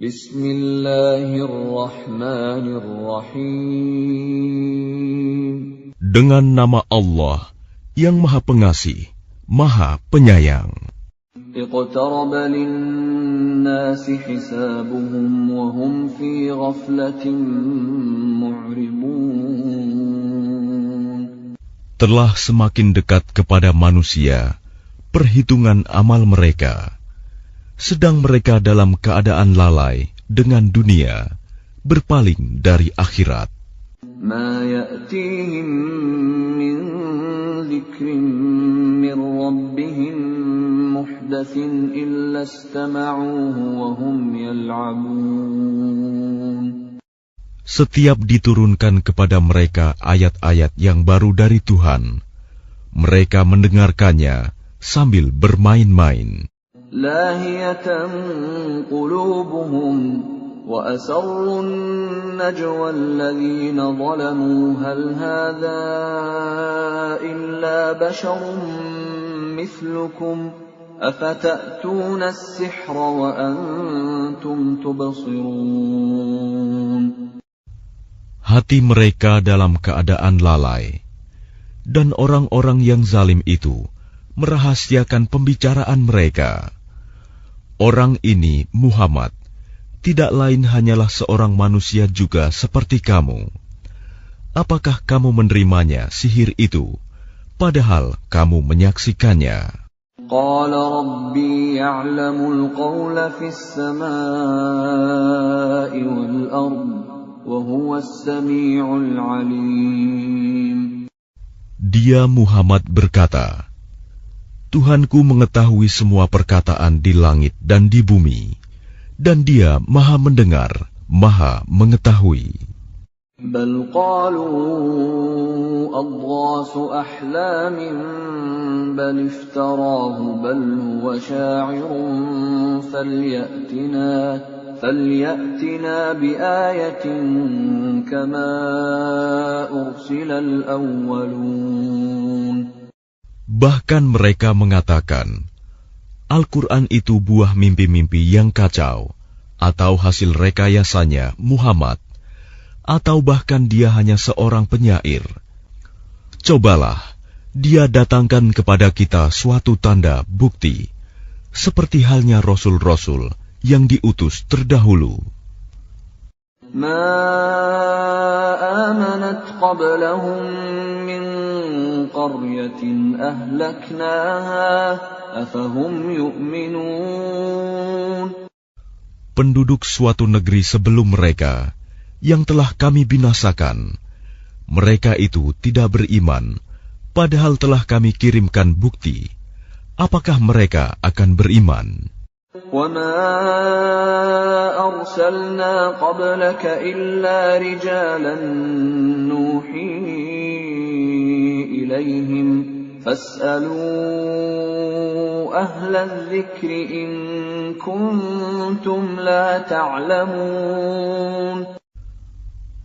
Bismillahirrahmanirrahim. Dengan nama Allah yang Maha Pengasih, Maha Penyayang. Iqtaraba lin-nasi hisabuhum wa hum fi ghaflatin mu'ridun. Telah semakin dekat kepada manusia perhitungan amal mereka, sedang mereka dalam keadaan lalai dengan dunia, berpaling dari akhirat. Ma ya'tihim min dzikrin min rabbihim muhdatsin illa istama'uhu wa hum yal'abun. Setiap diturunkan kepada mereka ayat-ayat yang baru dari Tuhan, mereka mendengarkannya sambil bermain-main. Lahiyatan qulubuhum wa asarrun najwa alladhina zalamu hal hadha illa basharun mithlukum afata'tuna as-sihra wa antum tubsirun. Hati mereka dalam keadaan lalai, dan orang-orang yang zalim itu merahasiakan pembicaraan mereka. Orang ini, Muhammad, tidak lain hanyalah seorang manusia juga seperti kamu. Apakah kamu menerimanya sihir itu, padahal kamu menyaksikannya? Qala Rabbi ya'lamul qawla fis samaa'i wal ard, wa huwas sami'ul 'alim. Dia Muhammad berkata, Tuhanku mengetahui semua perkataan di langit dan di bumi, dan Dia Maha mendengar, Maha mengetahui. Bal qalu adghasu ahlamin bal iftarahu bal huwa sya'irun falyatina biayatin kama ursilal awwalun. Bahkan mereka mengatakan, Al-Quran itu buah mimpi-mimpi yang kacau, atau hasil rekayasanya Muhammad, atau bahkan dia hanya seorang penyair. Cobalah, dia datangkan kepada kita suatu tanda bukti, seperti halnya Rasul-Rasul yang diutus terdahulu. Ma amanat qablahum min qaryatin ahlaknaha afahum yu'minun. Penduduk suatu negeri sebelum mereka yang telah kami binasakan, mereka itu tidak beriman, padahal telah kami kirimkan bukti. Apakah mereka akan beriman? وَمَا أَرْسَلْنَا قَبْلَكَ إِلَّا رِجَالًا نُوحِي إِلَيْهِمْ فَاسْأَلُوا أَهْلَ الذِّكْرِ إِن كُنتُمْ لَا تَعْلَمُونَ.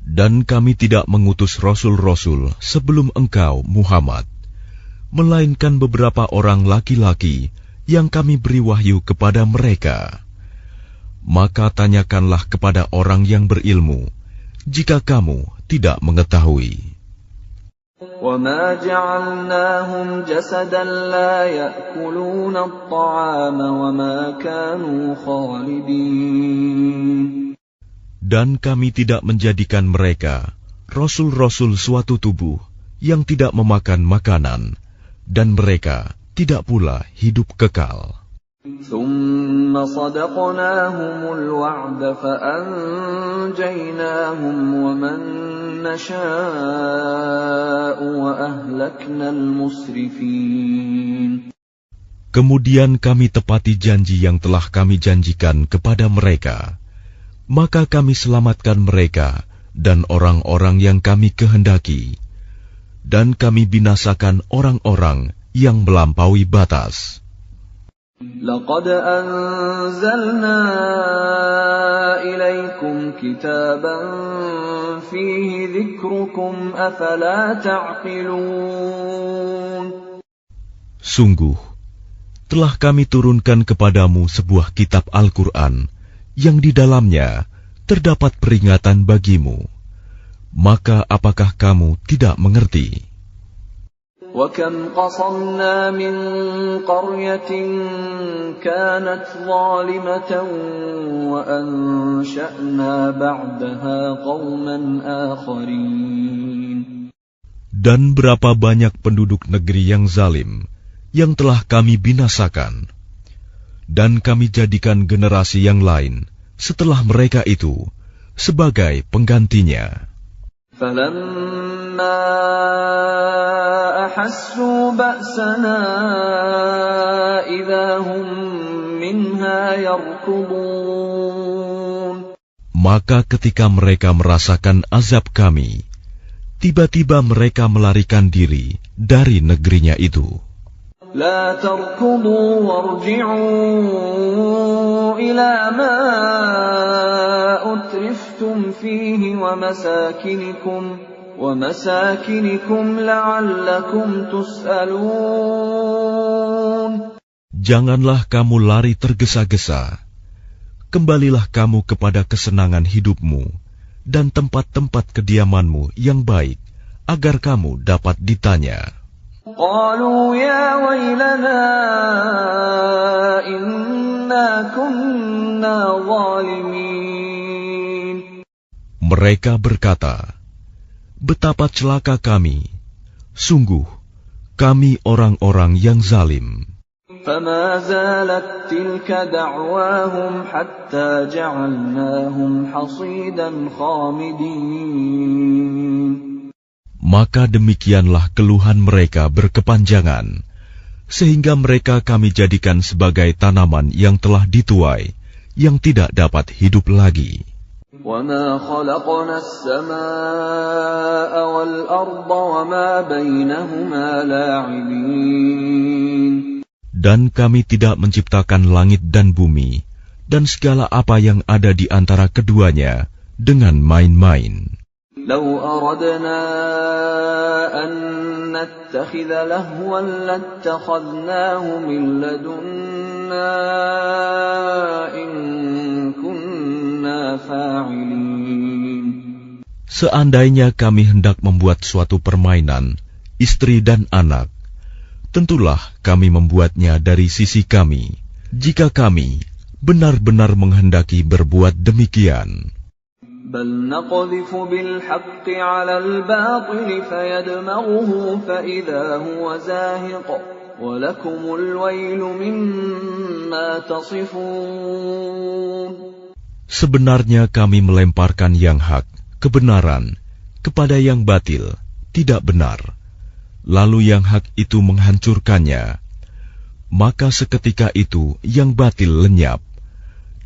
Dan kami tidak mengutus rasul-rasul sebelum engkau, Muhammad, melainkan beberapa orang laki-laki yang kami beri wahyu kepada mereka. Maka tanyakanlah kepada orang yang berilmu, jika kamu tidak mengetahui. وَمَا جَعَلْنَاهُمْ جَسَدًا لَا يَأْكُلُونَ الطَّعَامَ وَمَا كَانُوا خَالِدِينَ. Dan kami tidak menjadikan mereka, rasul-rasul suatu tubuh, yang tidak memakan makanan, dan mereka tidak pula hidup kekal. ثُمَّ صَدَقْنَاهُمُ الْوَعْدَ فَأَنْجَيْنَاهُمْ وَمَنْ نَشَاءُ وَأَهْلَكْنَا الْمُسْرِفِينَ. Kemudian kami tepati janji yang telah kami janjikan kepada mereka, maka kami selamatkan mereka dan orang-orang yang kami kehendaki, dan kami binasakan orang-orang yang melampaui batas. لَقَدْ أَنزَلْنَا إِلَيْكُمْ كِتَابًا فِيهِ ذِكْرُكُمْ أَفَلَا تَعْقِلُونَ. Sungguh, telah kami turunkan kepadamu sebuah kitab Al-Quran yang di dalamnya terdapat peringatan bagimu. Maka apakah kamu tidak mengerti? وَكَمْ قَصَمْنَا مِنْ قَرْيَةٍ كَانَتْ ظَالِمَةً وَأَنْشَأْنَا بَعْدَهَا قَوْمًا آخَرِينَ. Dan berapa banyak penduduk negeri yang zalim yang telah kami binasakan, dan kami jadikan generasi yang lain setelah mereka itu sebagai penggantinya. فَلَمَّا أَحَسُّوا بَأْسَنَا إِذَا هُمْ مِنْهَا يَرْكُضُونَ. Maka ketika mereka merasakan azab kami, tiba-tiba mereka melarikan diri dari negerinya itu. لَا تَرْكُضُوا وَارْجِعُوا إِلَى مَا أُتْرِفْتُمْ فِيهِ وَمَسَاكِنِكُمْ لَعَلَّكُمْ تُسْأَلُونَ. Janganlah kamu lari tergesa-gesa. Kembalilah kamu kepada kesenangan hidupmu dan tempat-tempat kediamanmu yang baik, agar kamu dapat ditanya. قالوا يا ويلنا إنا كنا ظالمين. Mereka berkata, betapa celaka kami, sungguh kami orang-orang yang zalim. فما زالت تلك دعواهم حتى جعلناهم حصيدا خامدين. Maka demikianlah keluhan mereka berkepanjangan, sehingga mereka kami jadikan sebagai tanaman yang telah dituai, yang tidak dapat hidup lagi. وَمَا خَلَقْنَا السَّمَاءَ وَالْأَرْضَ وَمَا بَيْنَهُمَا لَاعِبِينَ. Dan kami tidak menciptakan langit dan bumi, dan segala apa yang ada di antara keduanya, dengan main-main. لو أردنا أن نتخذ لهوا لاتخذناه من لدنا إن كنا فاعلين. Seandainya kami hendak membuat suatu permainan, istri dan anak, tentulah kami membuatnya dari sisi kami, jika kami benar-benar menghendaki berbuat demikian. بل نقذف بالحق على الباطل فيدمغه فإذا هو زاهق ولكم الويل مما تصفون. Sebenarnya kami melemparkan yang hak, kebenaran, kepada yang batil, tidak benar. Lalu yang hak itu menghancurkannya. Maka seketika itu yang batil lenyap.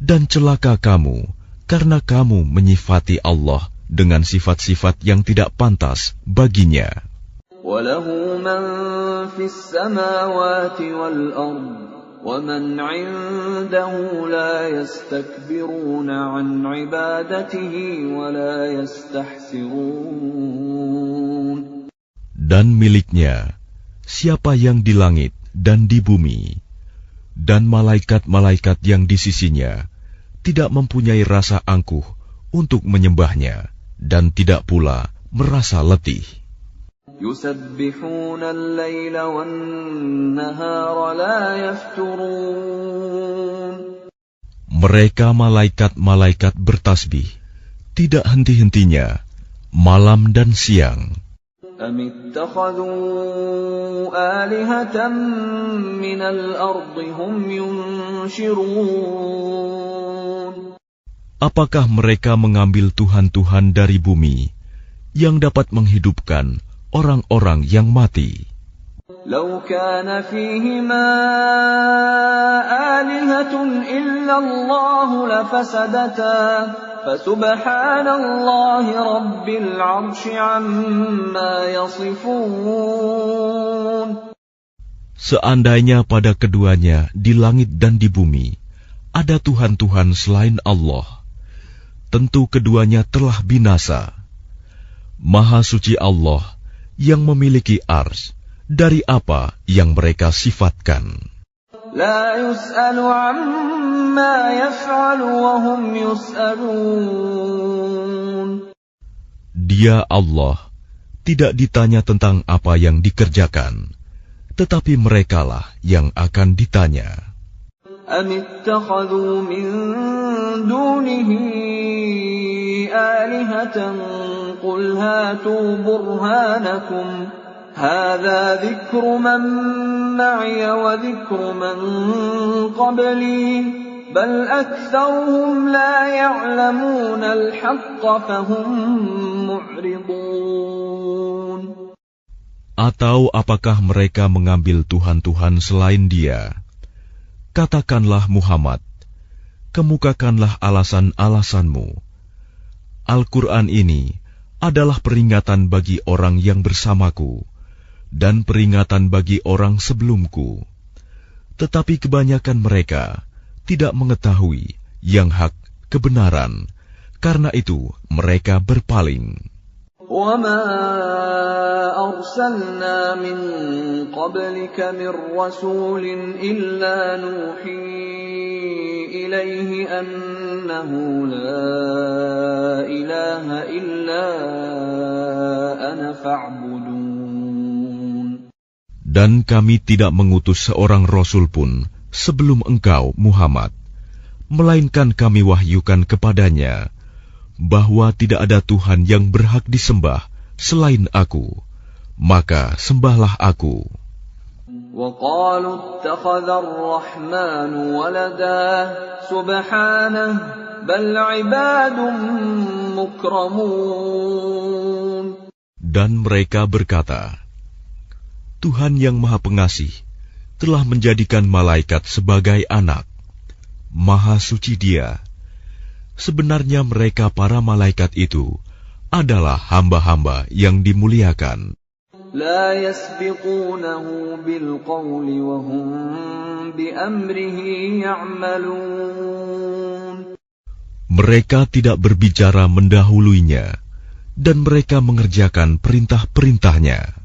Dan celaka kamu, karena kamu menyifati Allah dengan sifat-sifat yang tidak pantas baginya. وَلَهُ مَنْ فِي السَّمَاوَاتِ وَالْأَرْضِ وَمَنْ عِنْدَهُ لَا يَسْتَكْبِرُونَ عَنْ عِبَادَتِهِ وَلَا يَسْتَحْسِرُونَ. Dan miliknya siapa yang di langit dan di bumi, dan malaikat-malaikat yang di sisinya tidak mempunyai rasa angkuh untuk menyembahnya, dan tidak pula merasa letih. يُسَبِّحُونَ اللَّيْلَ وَالنَّهَارَ لَا يَفْتُرُونَ. Mereka malaikat-malaikat bertasbih, tidak henti-hentinya, malam dan siang. أَمِ اتَّخَذُوا آلِهَةً مِّنَ الْأَرْضِ هُمْ يُنْشِرُونَ. Apakah mereka mengambil tuhan-tuhan dari bumi yang dapat menghidupkan orang-orang yang mati? لَوْ كَانَ فِيهِمَا آلِهَةٌ إِلَّا اللَّهُ لَفَسَدَتَا فَسُبْحَانَ اللَّهِ رَبِّ الْعَرْشِ عَمَّا يَصِفُونَ. Seandainya pada keduanya di langit dan di bumi ada Tuhan-Tuhan selain Allah, tentu keduanya telah binasa. Maha suci Allah yang memiliki arsy dari apa yang mereka sifatkan. لا يسأل عما يفعل وهم يسألون. Dia Allah tidak ditanya tentang apa yang dikerjakan, tetapi merekalah yang akan ditanya. أم اتخذوا من دونه آلهة قل هاتوا برهانكم هذا ذكر من معي وذكر من قبلي بل أكثرهم لا يعلمون الحق فهم معرضون. Atau apakah mereka mengambil Tuhan-Tuhan selain Dia? Katakanlah Muhammad, kemukakanlah alasan-alasanmu. Al-Quran ini adalah peringatan bagi orang yang bersamaku dan peringatan bagi orang sebelumku. Tetapi kebanyakan mereka tidak mengetahui yang hak kebenaran, karena itu mereka berpaling. وَمَا أَرْسَلْنَا مِن قَبْلِكَ مِن رَّسُولٍ إِلَّا نُوحِي إِلَيْهِ أَنَّهُ لَا إِلَٰهَ إِلَّا أَنَا فَاعْبُدُونِ. Dan kami tidak mengutus seorang rasul pun sebelum engkau, Muhammad, melainkan kami wahyukan kepadanya bahwa tidak ada Tuhan yang berhak disembah selain Aku, maka sembahlah Aku. وَقَالُوا اتَّخَذَ الرَّحْمَنُ وَلَدًا سُبْحَانَهُ بَلْ عِبَادٌ مُكْرَمُونَ. Dan mereka berkata, Tuhan yang Maha Pengasih telah menjadikan malaikat sebagai anak. Maha suci Dia. Sebenarnya mereka para malaikat itu adalah hamba-hamba yang dimuliakan. لا يسبقونه بالقول وهم بأمره يعملون. Mereka tidak berbicara mendahuluinya, dan mereka mengerjakan perintah-perintahnya.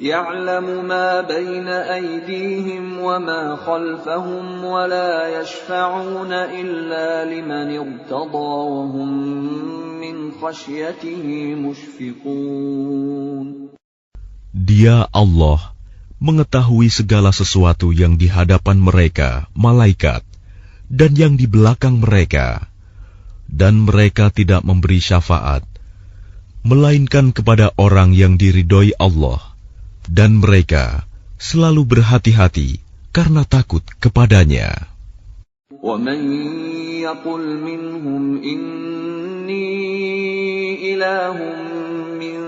يعلم ما بين أيديهم وما خلفهم ولا يشفعون إلا لمن ارتضى وهم من خشيته مشفقون. Dia Allah mengetahui segala sesuatu yang di hadapan mereka, malaikat, dan yang di belakang mereka, dan mereka tidak memberi syafaat, melainkan kepada orang yang diridhoi Allah. Dan mereka selalu berhati-hati karena takut kepadanya. وَمَن يَقُلْ مِنْهُمْ إِنِّي إِلَٰهٌ مِّن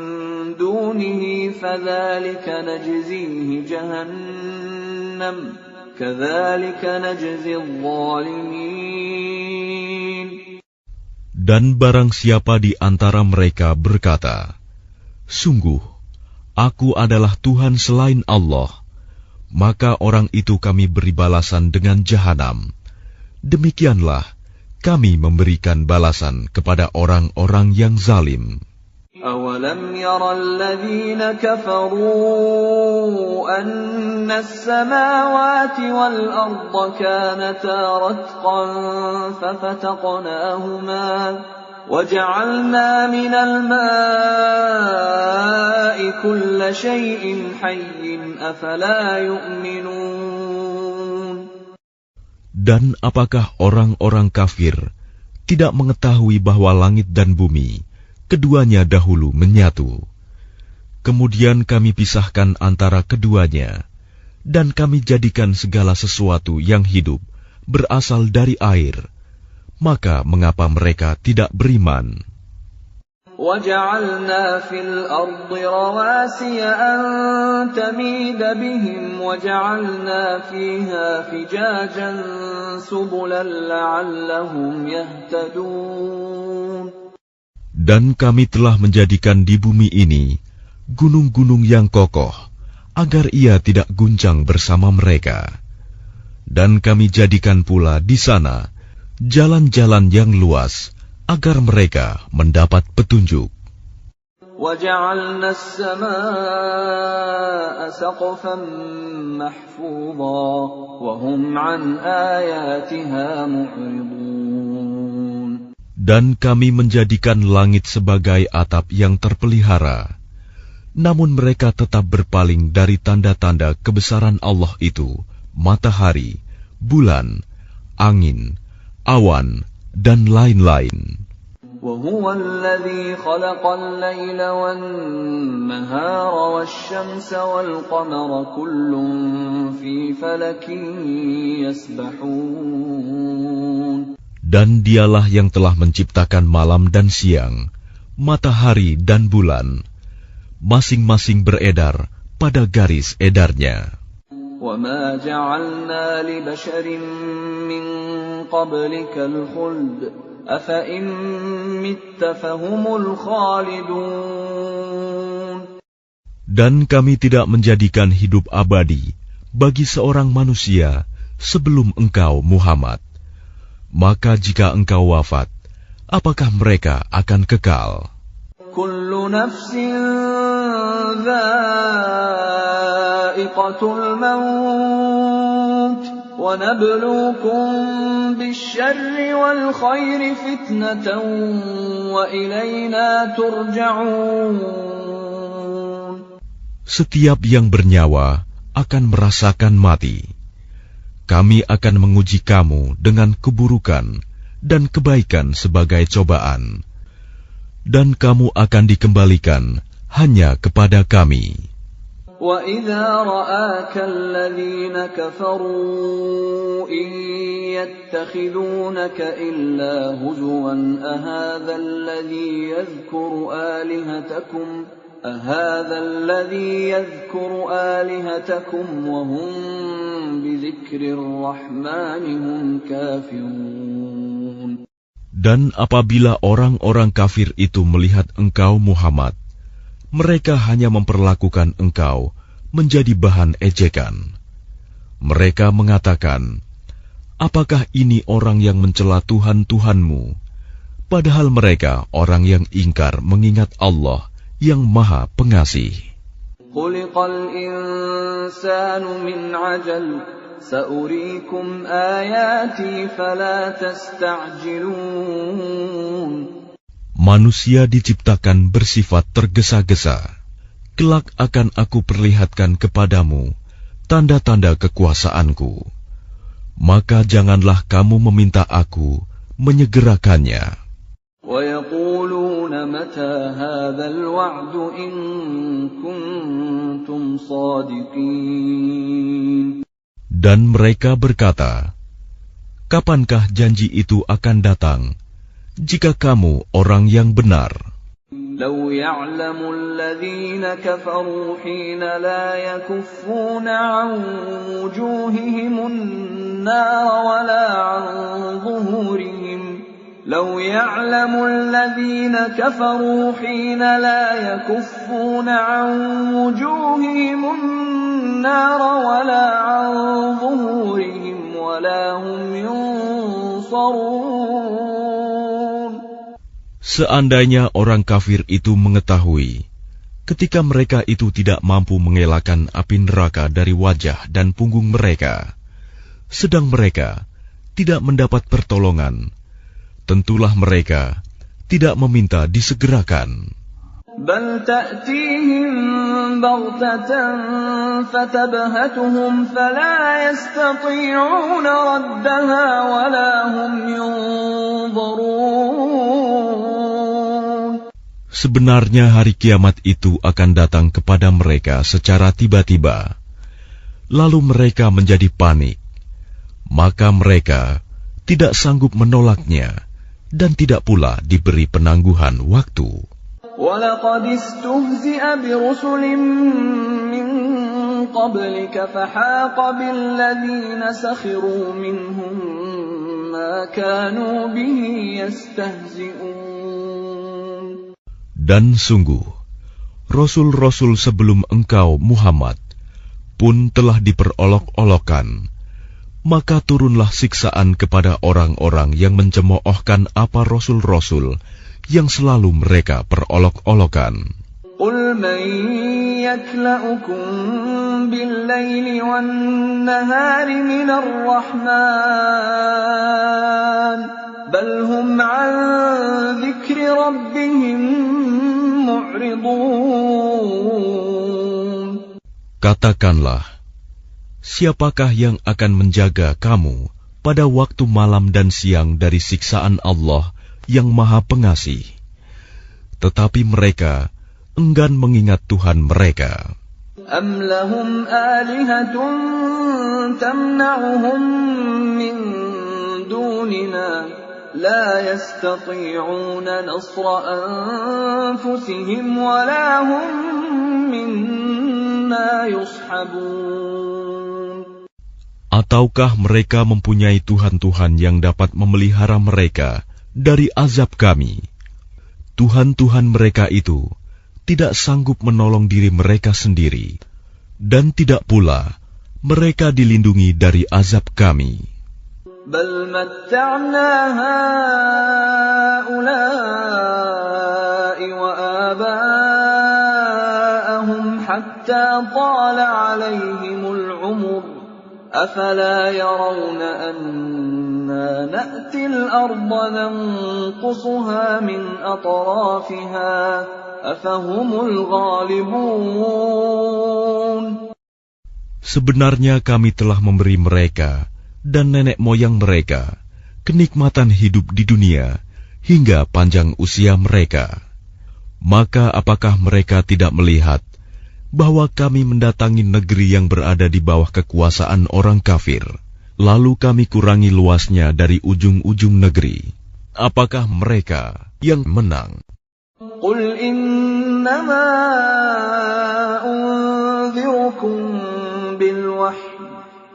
دُونِهِ فَذَلِكَ نَجْزِيهِ جَهَنَّمَ كَذَلِكَ نَجْزِي الظَّالِمِينَ. Dan barang siapa di antara mereka berkata, Sungguh, Aku adalah Tuhan selain Allah, maka orang itu kami beri balasan dengan jahanam. Demikianlah kami memberikan balasan kepada orang-orang yang zalim. أَوَلَمْ يَرَ الَّذِينَ كَفَرُوا أَنَّ السَّمَاوَاتِ وَالْأَرْضَ كَانَتَا رَتْقًا فَفَتَقْنَاهُمَا وَجَعَلْنَا مِنَ الْمَاءِ كُلَّ شَيْءٍ حَيٍّ أَفَلَا يُؤْمِنُونَ. Dan apakah orang-orang kafir tidak mengetahui bahwa langit dan bumi keduanya dahulu menyatu? Kemudian kami pisahkan antara keduanya, dan kami jadikan segala sesuatu yang hidup berasal dari air. Maka mengapa mereka tidak beriman? وَجَعَلْنَا فِي الْأَرْضِ رَوَاسِيَ أَن تَمِيدَ بِهِمْ وَجَعَلْنَا فِيهَا فِجَاجًا سُبُلًا لَّعَلَّهُمْ يَهْتَدُونَ. Dan kami telah menjadikan di bumi ini gunung-gunung yang kokoh, agar ia tidak guncang bersama mereka. Dan kami jadikan pula di sana jalan-jalan yang luas, agar mereka mendapat petunjuk. وَجَعَلْنَا السَّمَاءَ سَقْفًا مَحْفُوظًا وَهُمْ عَنْ آيَاتِهَا مُعْرِضُونَ. Dan kami menjadikan langit sebagai atap yang terpelihara, namun mereka tetap berpaling dari tanda-tanda kebesaran Allah itu, matahari, bulan, angin, awan, dan lain-lain. وَهُوَ الَّذِي خَلَقَ اللَّيْلَ وَالنَّهَارَ وَالشَّمْسَ وَالْقَمَرَ كُلٌّ فِي فَلَكٍ يَسْبَحُونَ. Dan dialah yang telah menciptakan malam dan siang, matahari dan bulan, masing-masing beredar pada garis edarnya. وَمَا جَعَلْنَا لِبَشَرٍ مِّن قَبْلِكَ الْخُلْدَ أَفَإِن مِّتَّ فَهُمُ الْخَالِدُونَ. Dan kami tidak menjadikan hidup abadi bagi seorang manusia sebelum engkau, Muhammad. Maka jika engkau wafat, apakah mereka akan kekal? Kullu nafsin dha'iqatul maut wa nabluukum bisyarri wal khairi fitnatan wa ilayna turja'un. Setiap yang bernyawa akan merasakan mati. Kami akan menguji kamu dengan keburukan dan kebaikan sebagai cobaan. Dan kamu akan dikembalikan hanya kepada kami. وَإِذَا رَآكَ الَّذِينَ كَفَرُوا إِن يَتَّخِذُونَكَ إِلَّا هُزُوًا أَهَذَا الَّذِي يَذْكُرُ آلِهَتَكُمْ وَهُمْ بِذِكْرِ الرَّحْمَنِ هُمْ كَافِرُونَ. Dan apabila orang-orang kafir itu melihat engkau, Muhammad, mereka hanya memperlakukan engkau menjadi bahan ejekan. Mereka mengatakan, apakah ini orang yang mencela Tuhan-Tuhanmu? Padahal mereka orang yang ingkar mengingat Allah yang Maha Pengasih. Khuliqal insanu min ajal, sa'uriikum ayati fala tasta'jilun. Manusia diciptakan bersifat tergesa-gesa. Kelak akan aku perlihatkan kepadamu tanda-tanda kekuasaanku. Maka janganlah kamu meminta aku menyegerakannya. وَيَقُولُونَ مَتَى هَذَا الْوَعْدُ إِن كُنتُمْ صَادِقِينَ. Dan mereka berkata, kapankah janji itu akan datang, jika kamu orang yang benar? لَوْ يَعْلَمُ الَّذِينَ كَفَرُوا حِينَ لَا يَكُفُّونَ عَنْ وُجُوهِهِمُ النَّارَ وَلَا عَنْ ظُهُورِهِمْ لَوْ يَعْلَمُ الَّذِينَ كَفَرُوا حِينَ لَا يَكُفُّونَ عَنْ وُجُوهِهِمُ النَّارَ وَلَا عَنْ ظُهُورِهِمْ وَلَا هُمْ يُنصَرُونَ. Seandainya orang kafir itu mengetahui, ketika mereka itu tidak mampu mengelakkan api neraka dari wajah dan punggung mereka, sedang mereka tidak mendapat pertolongan, tentulah mereka tidak meminta disegerakan. Bal ta'tihim baghtatan fatabhatuhum fala yastati'una raddaha wala hum yunzarun. Sebenarnya hari kiamat itu akan datang kepada mereka secara tiba-tiba. Lalu mereka menjadi panik. Maka mereka tidak sanggup menolaknya dan tidak pula diberi penangguhan waktu. وَلَقَدِ اسْتُهْزِئَ بِرُسُلٍ مِّن قَبْلِكَ فَحَاقَ بِالَّذِينَ سَخِرُوا مِنْهُم مَّا كَانُوا بِهِ يَسْتَهْزِئُونَ. Dan sungguh, Rasul-Rasul sebelum engkau, Muhammad, pun telah diperolok-olokkan. Maka turunlah siksaan kepada orang-orang yang mencemoohkan apa Rasul-Rasul yang selalu mereka perolok-olokan. قُلْ مَنْ يَكْلَؤُكُمْ بِاللَّيْلِ وَالنَّهَارِ مِنَ الرَّحْمَنِ بَلْ هُمْ عَنْ ذِكْرِ رَبِّهِمْ مُعْرِضُونَ. Katakanlah, siapakah yang akan menjaga kamu pada waktu malam dan siang dari siksaan Allah yang Maha Pengasih? Tetapi mereka enggan mengingat Tuhan mereka. أَمْ لَهُمْ آلِهَةٌ تَمْنَعُهُمْ مِنْ دُونِنَا لَا يَسْتَطِيعُونَ نَصْرَ أَنفُسِهِمْ وَلَا هُمْ مِنَّا يُصْحَبُونَ. Ataukah mereka mempunyai Tuhan-Tuhan yang dapat memelihara mereka dari azab kami? Tuhan-Tuhan mereka itu tidak sanggup menolong diri mereka sendiri, dan tidak pula mereka dilindungi dari azab kami. بَلْ مَتَّعْنَا هَؤُلَاءِ وَآبَاءَهُمْ حَتَّى طَالَ عَلَيْهِمُ الْعُمُرُ أَفَلَا يَرَوْنَ أَنَّا نَأْتِي الْأَرْضَ نَنقُصُهَا مِنْ أَطْرَافِهَا أَفَهُمُ الْغَالِبُونَ. Sebenarnya kami telah memberi mereka dan nenek moyang mereka kenikmatan hidup di dunia hingga panjang usia mereka. Maka apakah mereka tidak melihat bahwa kami mendatangi negeri yang berada di bawah kekuasaan orang kafir, lalu kami kurangi luasnya dari ujung-ujung negeri? Apakah mereka yang menang? قُلْ إِنَّمَا أُنذِرُكُم بِالْوَحْيِ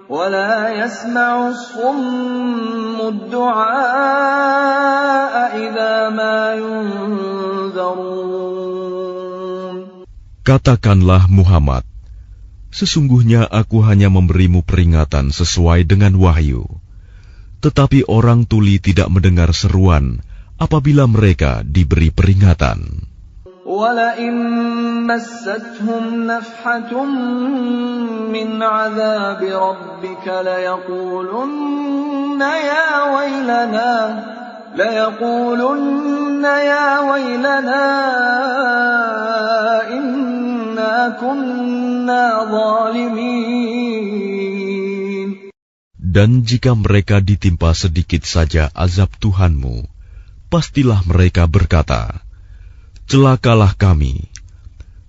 وَلَا يَسْمَعُ الصُّمُّ الدُّعَاءَ إِذَا مَا يُنذَرُونَ. Katakanlah Muhammad, sesungguhnya aku hanya memberimu peringatan sesuai dengan wahyu. Tetapi orang tuli tidak mendengar seruan apabila mereka diberi peringatan. وَلَئِن مَّسَّتْهُمْ نَفْحَةٌ مِّنْ عَذَابِ رَبِّكَ لَيَقُولُنَّ يَا وَيْلَنَا إِنَّا كُنَّا ظَالِمِينَ. Dan jika mereka ditimpa sedikit saja azab Tuhanmu, pastilah mereka berkata, celakalah kami.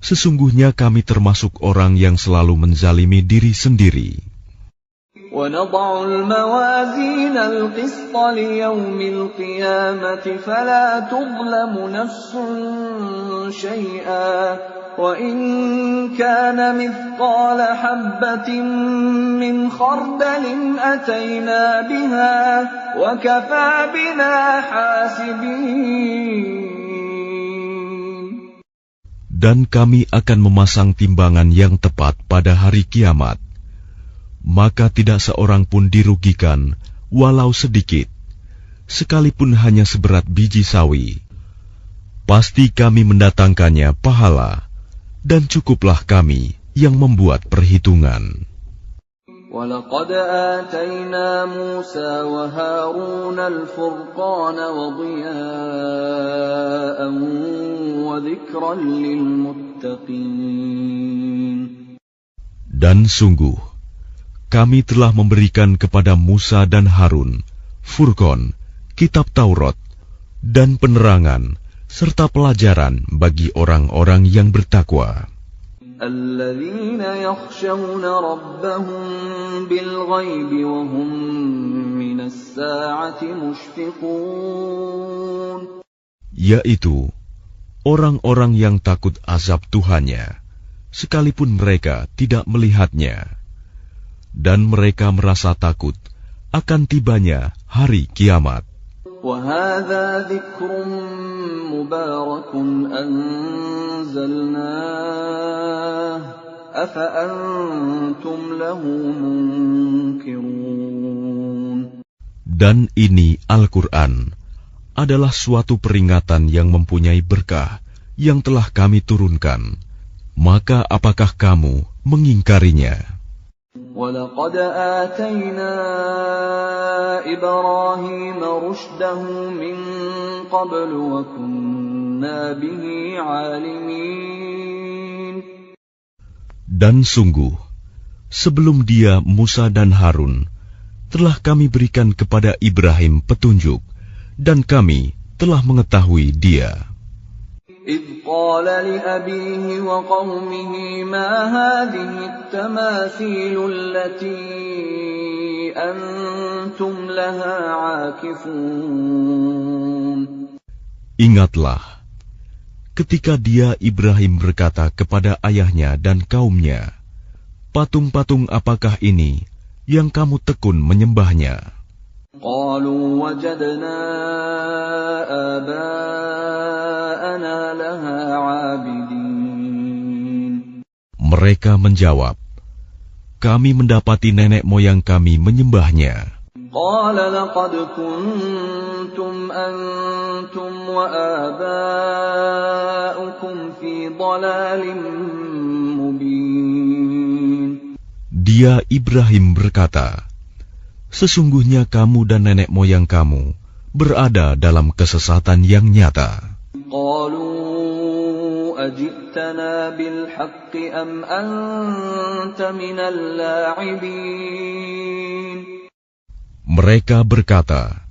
Sesungguhnya kami termasuk orang yang selalu menzalimi diri sendiri. وَنَضَعُ الْمَوَازِينَ الْقِسْطَ لِيَوْمِ الْقِيَامَةِ فَلَا تُظْلَمُ نَفْسٌ شَيْئًا وَإِنْ كَانَ مِثْقَالَ حَبَّةٍ مِّنْ خَرْدَلٍ أَتَيْنَا بِهَا وَكَفَى بِنَا حَاسِبِينَ. Dan kami akan memasang timbangan yang tepat pada hari kiamat. Maka tidak seorang pun dirugikan, walau sedikit, sekalipun hanya seberat biji sawi. Pasti kami mendatangkannya pahala, dan cukuplah kami yang membuat perhitungan. وَلَقَدْ آتَيْنَا مُوسَى وَهَارُونَ الْفُرْقَانَ وَضِيَاءً وَذِكْرًا لِلْمُتَّقِينَ. Dan sungguh, kami telah memberikan kepada Musa dan Harun Furqan, kitab Taurat, dan penerangan, serta pelajaran bagi orang-orang yang bertakwa. الَّذِينَ يَخْشَوْنَ رَبَّهُم بِالْغَيْبِ وَهُم مِّنَ السَّاعَةِ مُشْفِقُونَ. Yaitu orang-orang yang takut azab Tuhannya, sekalipun mereka tidak melihatnya. Dan mereka merasa takut akan tibanya hari kiamat. وَهَذَا ذِكْرٌ مُبَارَكٌ أَنزَلْنَاهُ أَفَأَنْتُمْ لَهُ مُنْكِرُونَ. Dan ini Al-Quran adalah suatu peringatan yang mempunyai berkah yang telah kami turunkan, maka apakah kamu mengingkarinya? وَلَقَدْ آتَيْنَا إِبْرَاهِيمَ رُشْدَهُ مِنْ قَبْلُ وَكُنَّا بِهِ عَالِمِينَ. Dan sungguh, sebelum dia Musa dan Harun, telah kami berikan kepada Ibrahim petunjuk, dan kami telah mengetahui dia. إِذْ قَالَ لِأَبِيهِ وَقَوْمِهِ مَا هَٰذِهِ التَّمَاثِيلُ الَّتِي أَنتُمْ لَهَا عَاكِفُونَ. Ingatlah, ketika dia Ibrahim berkata kepada ayahnya dan kaumnya, patung-patung apakah ini yang kamu tekun menyembahnya? قَالُوا وَجَدْنَا آبَاءَنَا لَهَا عَابِدِينَ. Mereka menjawab, kami mendapati nenek moyang kami menyembahnya. قَالَ لَقَدْ كُنْتُمْ أَنْتُمْ وَآبَاؤُكُمْ فِي ضَلَالٍ مُبِينٍ. Dia Ibrahim berkata, sesungguhnya kamu dan nenek moyang kamu berada dalam kesesatan yang nyata. قَالُوا أَجِئْتَنَا بِالْحَقِّ أَمْ أَنْتَ مِنَ اللَّاعِبِينَ. Mereka berkata,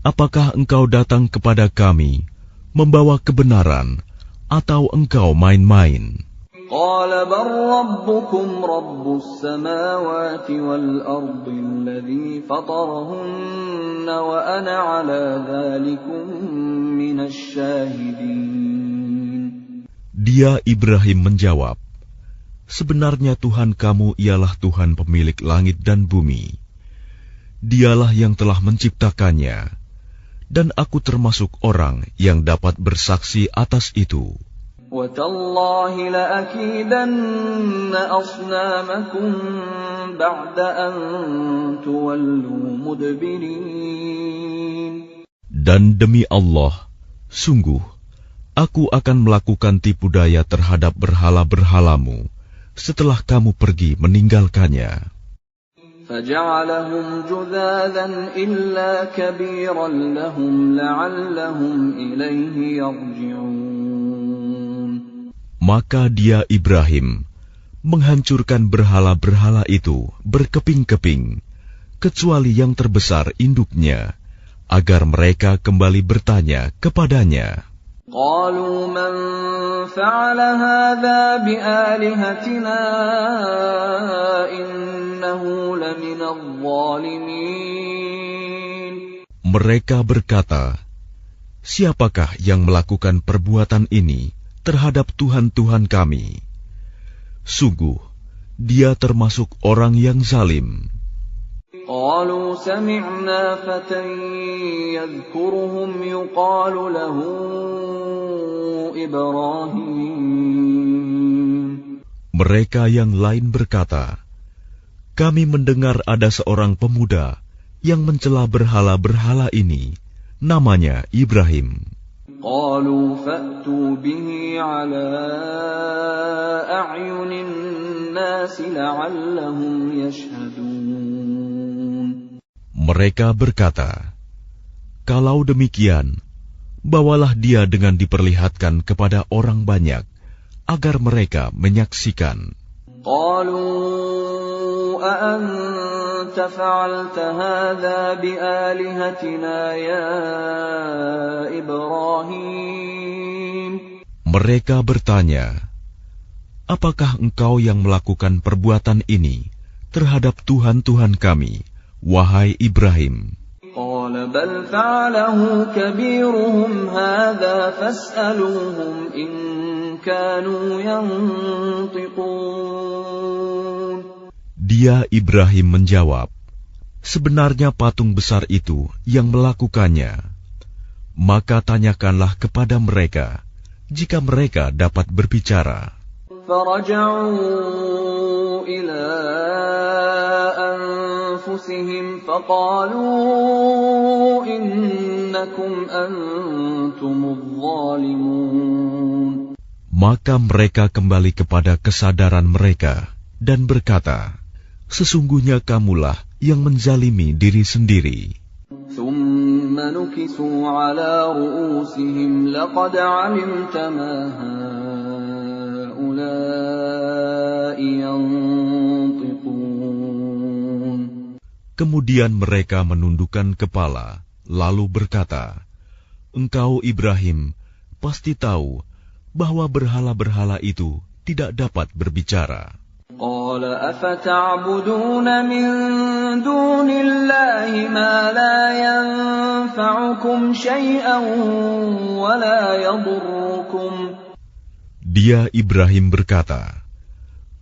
apakah engkau datang kepada kami membawa kebenaran atau engkau main-main? قَالَ بَلْ رَبُّكُمْ رَبُّ السَّمَاوَاتِ وَالْأَرْضِ الَّذِي فَطَرَهُنَّ وَأَنَا عَلَى ذَلِكُمْ مِنَ الشَّاهِدِينَ. Dia Ibrahim menjawab, sebenarnya Tuhan kamu ialah Tuhan pemilik langit dan bumi. Dialah yang telah menciptakannya, dan aku termasuk orang yang dapat bersaksi atas itu. وَتَاللَّهِ لَأَكِيدَنَّ أَصْنَامَكُمْ بَعْدَ أَن تُوَلُّوا مُدْبِرِينَ. Dan demi Allah, sungguh, aku akan melakukan tipu daya terhadap berhala-berhalamu setelah kamu pergi meninggalkannya. فَجَعَلَهُمْ جُذَاذًا إِلَّا كَبِيرًا لَهُمْ لَعَلَّهُمْ إِلَيْهِ يَرْجِعُونَ. Maka dia Ibrahim menghancurkan berhala-berhala itu berkeping-keping, kecuali yang terbesar induknya, agar mereka kembali bertanya kepadanya. قَالُوا مَنْ فَعَلَ هَذَا بِآلِهَتِنَا إِنَّهُ لَمِنَ الظَّالِمِينَ. Mereka berkata, siapakah yang melakukan perbuatan ini terhadap Tuhan-Tuhan kami? Sungguh, dia termasuk orang yang zalim. قَالُوا سَمِعْنَا فَتًى يَذْكُرُهُمْ يُقَالُ لَهُ إِبْرَاهِيمُ. Mereka yang lain berkata, kami mendengar ada seorang pemuda yang mencela berhala-berhala ini, namanya Ibrahim. قَالُوا فَأْتُوا بِهِ عَلَىٰ أَعْيُنِ النَّاسِ لَعَلَّهُمْ يَشْهَدُونَ. Mereka berkata, kalau demikian, bawalah dia dengan diperlihatkan kepada orang banyak, agar mereka menyaksikan. قَالُوا أَأَنْتَ فَعَلْتَ هَذَا بِآلِهَتِنَا يَا إِبْرَاهِيمُ. Mereka bertanya, apakah engkau yang melakukan perbuatan ini terhadap Tuhan-Tuhan kami, wahai Ibrahim? قَالَ بَلْ فَعَلَهُ كَبِيرُهُمْ هَذَا فَاسْأَلُوهُمْ إِن كَانُوا يَنطِقُونَ. Dia Ibrahim menjawab, sebenarnya patung besar itu yang melakukannya. Maka tanyakanlah kepada mereka, jika mereka dapat berbicara. فَرَجَعُوا إِلَىٰ أَنفُسِهِمْ فَقَالُوا إِنَّكُمْ إنكم أنتم الظالمون. Maka mereka kembali kepada kesadaran mereka dan berkata, sesungguhnya kamulah yang menzalimi diri sendiri. ثم نكسوا على رؤوسهم لقد علمت ما هؤلاء ينطقون. Kemudian mereka menundukkan kepala, lalu berkata, engkau Ibrahim pasti tahu bahwa berhala-berhala itu tidak dapat berbicara. قال أفتعبدون من دون الله ما لا ينفعكم شيئا ولا يضركم. Dia Ibrahim berkata,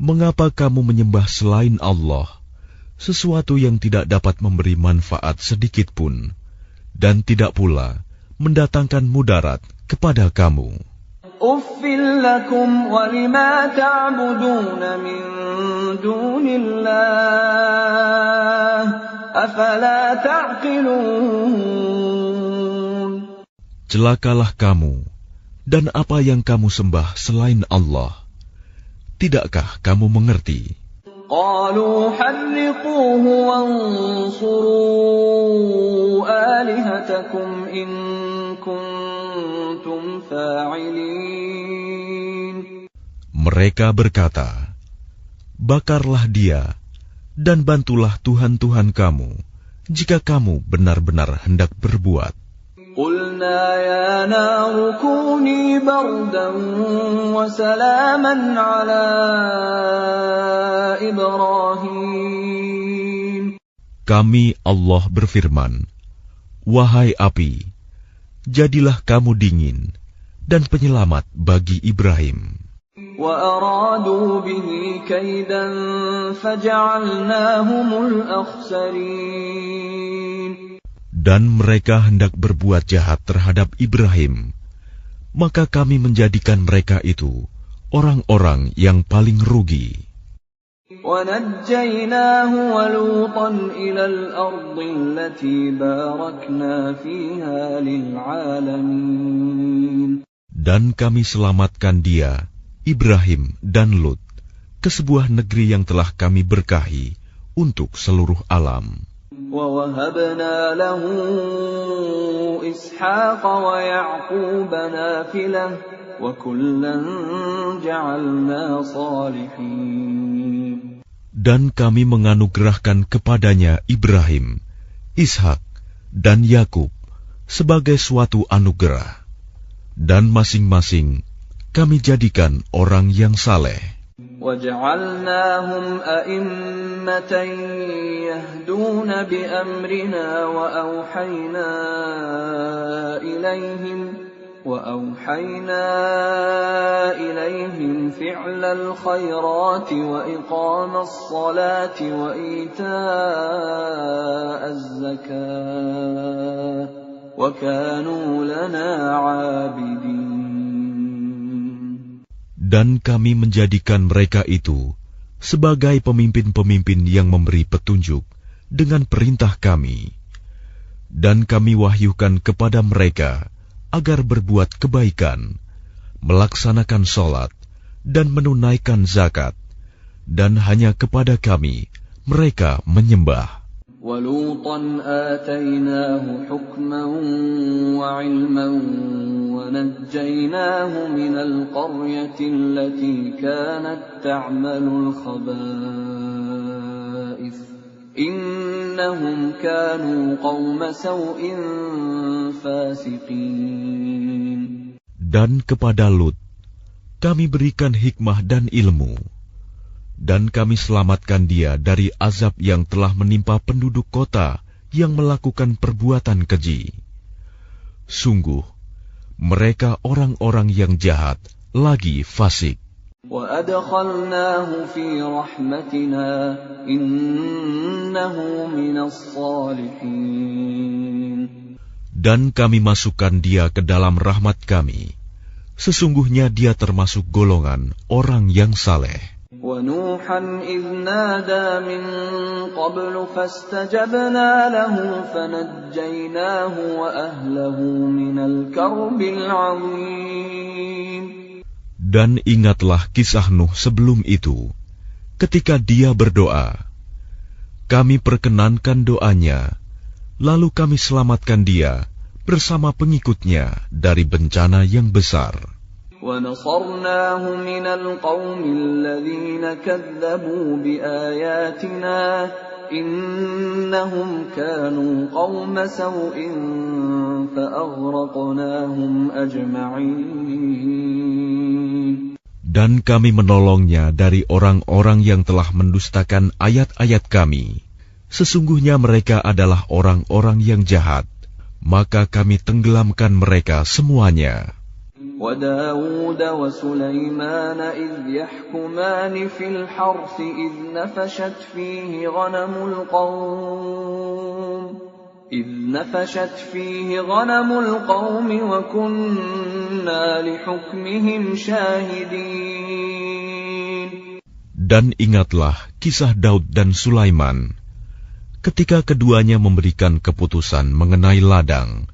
mengapa kamu menyembah selain Allah sesuatu yang tidak dapat memberi manfaat sedikit pun dan tidak pula mendatangkan mudarat kepada kamu? Uffil lakum wa lima ta'buduna min dunillah afala ta'qilun. Celakalah kamu dan apa yang kamu sembah selain Allah. Tidakkah kamu mengerti? Qalu harriquhu wansuru alihatakum in kuntum fa'ilin. Mereka berkata, bakarlah dia dan bantulah Tuhan-Tuhan kamu jika kamu benar-benar hendak berbuat. Qulna ya naru kuni bardan wa salaman ala Ibrahim. Kami Allah berfirman, wahai api, jadilah kamu dingin dan penyelamat bagi Ibrahim. Wa aradu bihi kaidan faja'alnahumul akhsarin. Dan mereka hendak berbuat jahat terhadap Ibrahim, maka kami menjadikan mereka itu orang-orang yang paling rugi. وَنَجَّيْنَاهُ وَلُوطًا إِلَى الْأَرْضِ الَّتِي بَارَكْنَا فِيهَا لِلْعَالَمِينَ. Dan kami selamatkan dia, Ibrahim dan Lut, ke sebuah negeri yang telah kami berkahi untuk seluruh alam. وَوَهَبْنَا لَهُ إِسْحَاقَ وَيَعْقُوبَ نَافِلَةً وَكُلًّا جَعَلْنَا صَالِحِينَ. Dan kami menganugerahkan kepadanya Ibrahim, Ishak, dan Yakub sebagai suatu anugerah, dan masing-masing kami jadikan orang yang saleh. وَجَعَلْنَاهُمْ أَئِمَّةً يَهْدُونَ بِأَمْرِنَا وَأَوْحَيْنَا إِلَيْهِمْ فِعْلَ الْخَيْرَاتِ وَإِقَامَ الصَّلَاةِ وَإِيتَاءَ الزَّكَاةِ وَكَانُوا لَنَا عَابِدِينَ. Dan kami menjadikan mereka itu sebagai pemimpin-pemimpin yang memberi petunjuk dengan perintah kami. Dan kami wahyukan kepada mereka agar berbuat kebaikan, melaksanakan sholat, dan menunaikan zakat. Dan hanya kepada kami mereka menyembah. وَلُوطًا آتَيْنَاهُ حُكْمًا وَعِلْمًا وَنَجَّيْنَاهُ مِنَ الْقَرْيَةِ الَّتِي كَانَتْ تَعْمَلُ الْخَبَائِثَ إِنَّهُمْ كَانُوا قَوْمَ سَوْءٍ فَاسِقِينَ. Dan kepada Lut kami berikan hikmah dan ilmu, dan kami selamatkan dia dari azab yang telah menimpa penduduk kota yang melakukan perbuatan keji. Sungguh, mereka orang-orang yang jahat lagi fasik. وَأَدْخَلْنَاهُ فِي رَحْمَتِنَا إِنَّهُ مِنَ الصَّالِحِينَ. Dan kami masukkan dia ke dalam rahmat kami. Sesungguhnya dia termasuk golongan orang yang saleh. وَنُوحًا إِذْ نَادَى مِن قَبْلُ فَاسْتَجَبْنَا لَهُ فَنَجَّيْنَاهُ وَأَهْلَهُ مِنَ الْكَرْبِ الْعَظِيمِ. Dan ingatlah kisah Nuh sebelum itu, ketika dia berdoa. Kami perkenankan doanya, lalu kami selamatkan dia bersama pengikutnya dari bencana yang besar. وَنَصَرْنَاهُ مِنَ الْقَوْمِ الَّذِينَ كَذَّبُوا بِآيَاتِنَا إِنَّهُمْ كَانُوا قَوْمَ سَوْءٍ فَأَغْرَقْنَاهُمْ أَجْمَعِينَ. Dan kami menolongnya dari orang-orang yang telah mendustakan ayat-ayat kami. Sesungguhnya mereka adalah orang-orang yang jahat, maka kami tenggelamkan mereka semuanya. وَدَاوُودَ وَسُلَيْمَانَ إِذْ يَحْكُمَانِ فِي الْحَرْثِ إِذْ نَفَشَتْ فِيهِ غَنَمُ الْقَوْمِ وَكُنَّا لِحُكْمِهِمْ شَاهِدِينَ. Dan ingatlah kisah Daud dan Sulaiman, ketika keduanya memberikan keputusan mengenai ladang,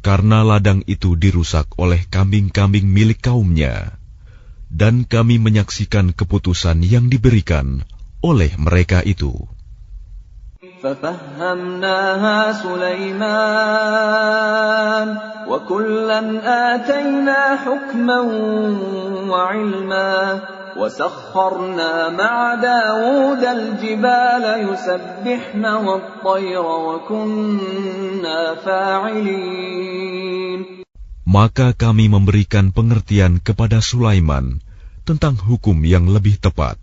karena ladang itu dirusak oleh kambing-kambing milik kaumnya, dan kami menyaksikan keputusan yang diberikan oleh mereka itu. فَفَهَّمْنَاهَا سُلَيْمَانَ وَكُلًّا آتَيْنَا حُكْمًا وَعِلْمًا وَسَخَّرْنَا مَعَ دَاوُودَ الْجِبَالَ يُسَبِّحْنَ وَالطَّيْرَ وَكُنَّا فَاعِلِينَ. Maka kami memberikan pengertian kepada Sulaiman tentang hukum yang lebih tepat,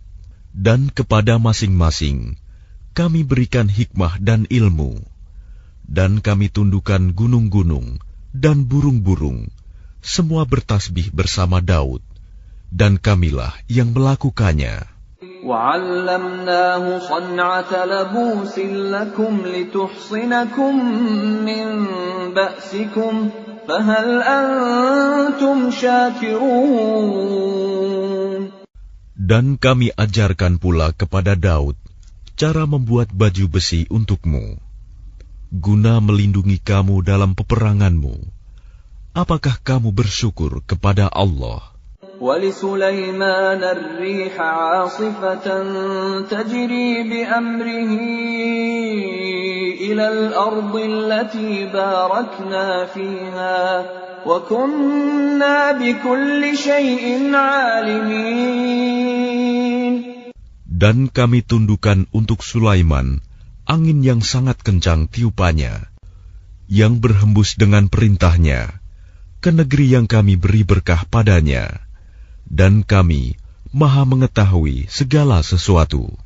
dan kepada masing-masing kami berikan hikmah dan ilmu, dan kami tundukkan gunung-gunung dan burung-burung, semua bertasbih bersama Daud, dan kamilah yang melakukannya. وَعَلَّمْنَاهُ صَنْعَةَ لَبُوسٍ لَكُمْ لِتُحْصِنَكُمْ مِنْ بَأْسِكُمْ فَهَلْ أَنْتُمْ شَاكِرُونَ. Dan kami ajarkan pula kepada Daud cara membuat baju besi untukmu, guna melindungi kamu dalam peperanganmu. Apakah kamu bersyukur kepada Allah? وَلِسُلَيْمَانَ الرِّيحَ عَاصِفَةً تَجْرِي بِأَمْرِهِ إِلَى الْأَرْضِ الَّتِي بَارَكْنَا فِيهَا وَكُنَّا بِكُلِّ شَيْءٍ عَالِمِينَ. Dan kami tundukkan untuk Sulaiman angin yang sangat kencang tiupannya, yang berhembus dengan perintahnya ke negeri yang kami beri berkah padanya, dan kami maha mengetahui segala sesuatu.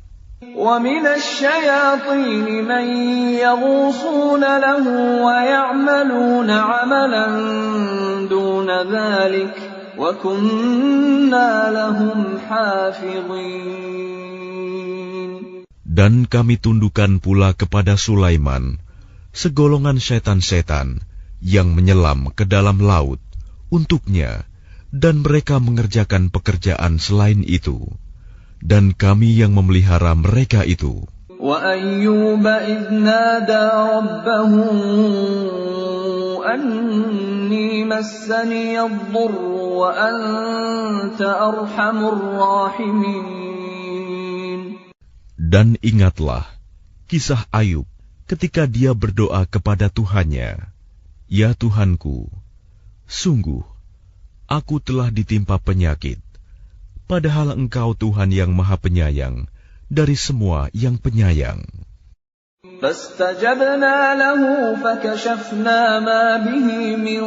وَمِنَ الشَّيَاطِينِ مَن يَغُوصُونَ لَهُ وَيَعْمَلُونَ عَمَلًا دُونَ ذَلِكَ وَكُنَّا لَهُمْ حَافِظِينَ. Dan kami tundukkan pula kepada Sulaiman segolongan setan-setan yang menyelam ke dalam laut untuknya, dan mereka mengerjakan pekerjaan selain itu, dan kami yang memelihara mereka itu. وَأَيُّوبَ إِذْ نَادَى رَبَّهُ أَنِّي مَسَّنِيَ الضُّرُّ وَأَنْتَ أَرْحَمُ الرَّاحِمِينَ. Dan ingatlah kisah Ayub ketika dia berdoa kepada Tuhannya, "Ya Tuhanku, sungguh aku telah ditimpa penyakit, padahal Engkau Tuhan yang Maha Penyayang dari semua yang penyayang." فَاسْتَجَبْنَا لَهُ فَكَشَفْنَا مَا بِهِ مِنْ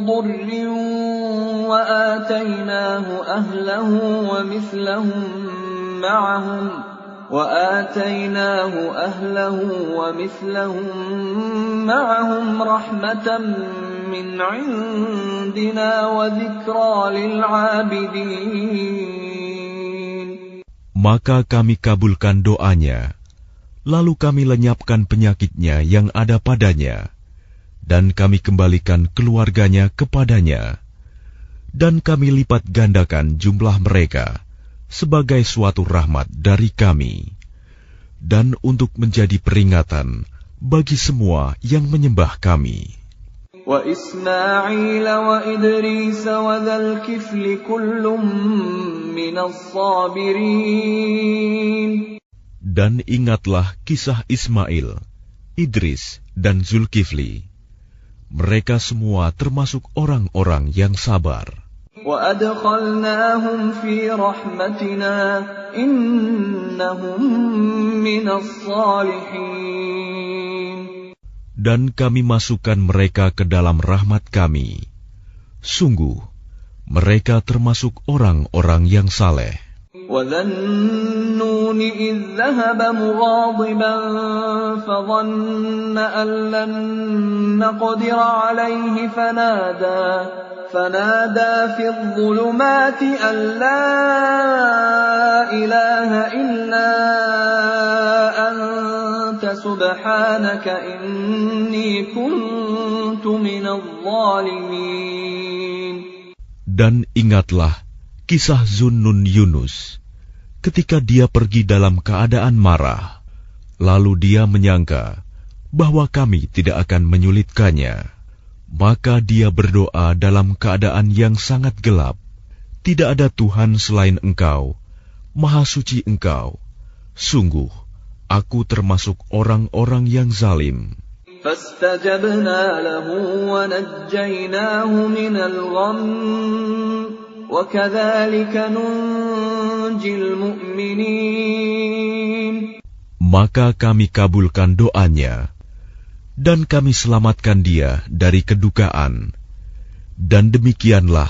ضُرٍّ وَآتَيْنَاهُ أَهْلَهُ وَمِثْلَهُم مَّعَهُمْ رَحْمَةً مِّنْ عِندِنَا وَذِكْرَىٰ لِلْعَابِدِينَ. Maka kami kabulkan doanya, lalu kami lenyapkan penyakitnya yang ada padanya, dan kami kembalikan keluarganya kepadanya, dan kami lipat gandakan jumlah mereka sebagai suatu rahmat dari kami, dan untuk menjadi peringatan bagi semua yang menyembah kami. وإسماعيل وإدريس وذا الكفل كل من الصابرين. Dan ingatlah kisah Ismail, Idris, dan Zulkifli. Mereka semua termasuk orang-orang yang sabar. وأدخلناهم في رحمتنا إنهم من الصالحين. Dan kami masukkan mereka ke dalam rahmat kami. Sungguh, mereka termasuk orang-orang yang saleh. وَذَا النُّونِ إِذ ذَهَبَ مُغَاضِبًا فَظَنَّ أَن لَّن نَّقْدِرَ عَلَيْهِ فنادى في الظلمات أن لا إله إلا أنت سبحانك إني كنت من الظالمين. Dan ingatlah kisah Zunnun Yunus ketika dia pergi dalam keadaan marah, lalu dia menyangka bahwa kami tidak akan menyulitkannya. Maka dia berdoa dalam keadaan yang sangat gelap. Tidak ada Tuhan selain Engkau, Maha Suci Engkau. Sungguh, aku termasuk orang-orang yang zalim. فاستجبنا له ونجيناه من الغم وكذلك ننجي المؤمنين. Maka kami kabulkan doanya, dan kami selamatkan dia dari kedukaan. Dan demikianlah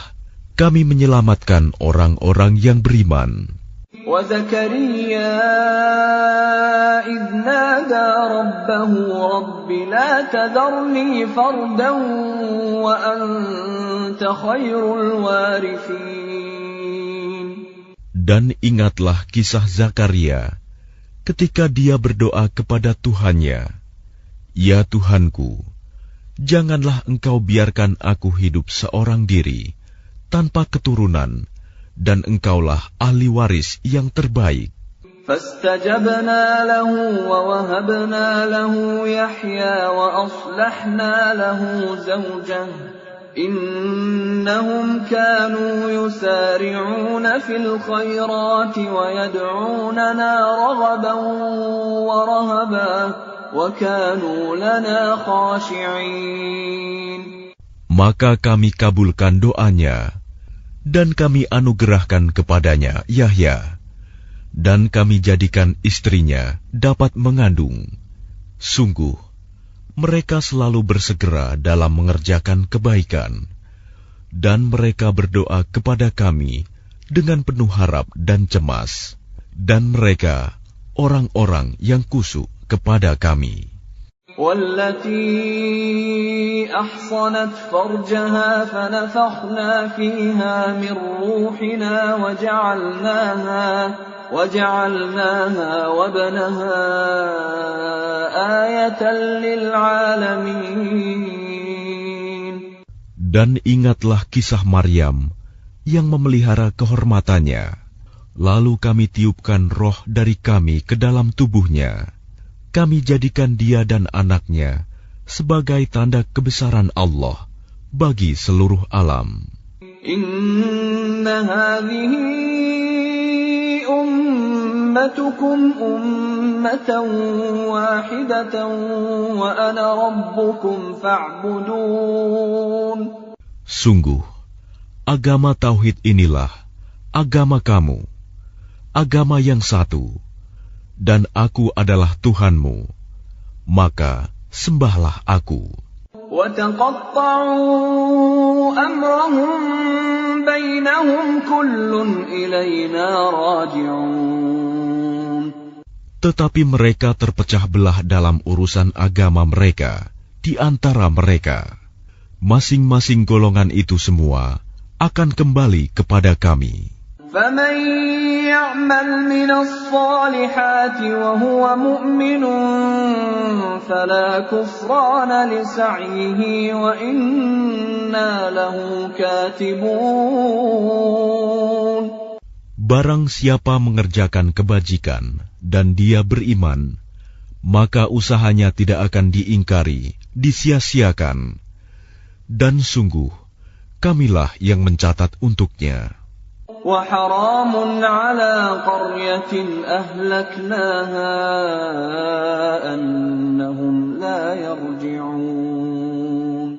kami menyelamatkan orang-orang yang beriman. وَزَكَرِيَّا إِذْ نَادَى رَبَّهُ رَبِّ لَا تَذَرْنِي فَرْدًا وَأَنْتَ خَيْرُ الْوَارِثِينَ. Dan ingatlah kisah Zakaria ketika dia berdoa kepada Tuhannya, "Ya Tuhanku, janganlah Engkau biarkan aku hidup seorang diri, tanpa keturunan, dan Engkaulah ahli waris yang terbaik." فَاسْتَجَبْنَا لَهُ وَوَهَبْنَا لَهُ يَحْيَى وَأَصْلَحْنَا لَهُ زَوْجَهُ إِنَّهُمْ كَانُوا يُسَارِعُونَ فِي الْخَيْرَاتِ وَيَدْعُونَنَا رَغَبًا وَرَهَبًا وَكَانُوا لَنَا خَاشِعِينَ. Maka kami kabulkan doanya, dan kami anugerahkan kepadanya Yahya, dan kami jadikan istrinya dapat mengandung. Sungguh, mereka selalu bersegera dalam mengerjakan kebaikan, dan mereka berdoa kepada kami dengan penuh harap dan cemas, dan mereka orang-orang yang kusuk kepada kami. وَالَّتِي أَحْصَنَتْ فَرْجَهَا فَنَفَخْنَا فِيهَا مِنْ رُوحِنَا وَجَعَلْنَاهَا وَابْنَهَا آيَةً لِلْعَالَمِينَ. Dan ingatlah kisah Maryam yang memelihara kehormatannya. Lalu kami tiupkan roh dari kami ke dalam tubuhnya. Kami jadikan dia dan anaknya sebagai tanda kebesaran Allah bagi seluruh alam. Inna hadhihi ummatukum ummatan wahidatan wa ana rabbukum fa'budun. Sungguh, agama tauhid inilah agama kamu, agama yang satu, dan aku adalah Tuhanmu, maka sembahlah aku. وَتَقَطَّعُوا أَمْرَهُمْ بَيْنَهُمْ كُلٌّ إِلَيْنَا رَاجِعُونَ. Tetapi mereka terpecah belah dalam urusan agama mereka di antara mereka. Masing-masing golongan itu semua akan kembali kepada kami. فَمَنْ يَعْمَلْ مِنَ الصَّالِحَاتِ وَهُوَ مُؤْمِنٌ فَلَا كُفْرَانَ لِسَعْيِهِ وَإِنَّا لَهُ كَاتِبُونَ. Barang siapa mengerjakan kebajikan dan dia beriman, maka usahanya tidak akan diingkari, disia-siakan. Dan sungguh, kamilah yang mencatat untuknya. وَحَرَامٌ عَلَى قَرْيَةٍ أَهْلَكْنَاهَا أَنَّهُمْ لَا يَرْجِعُونَ.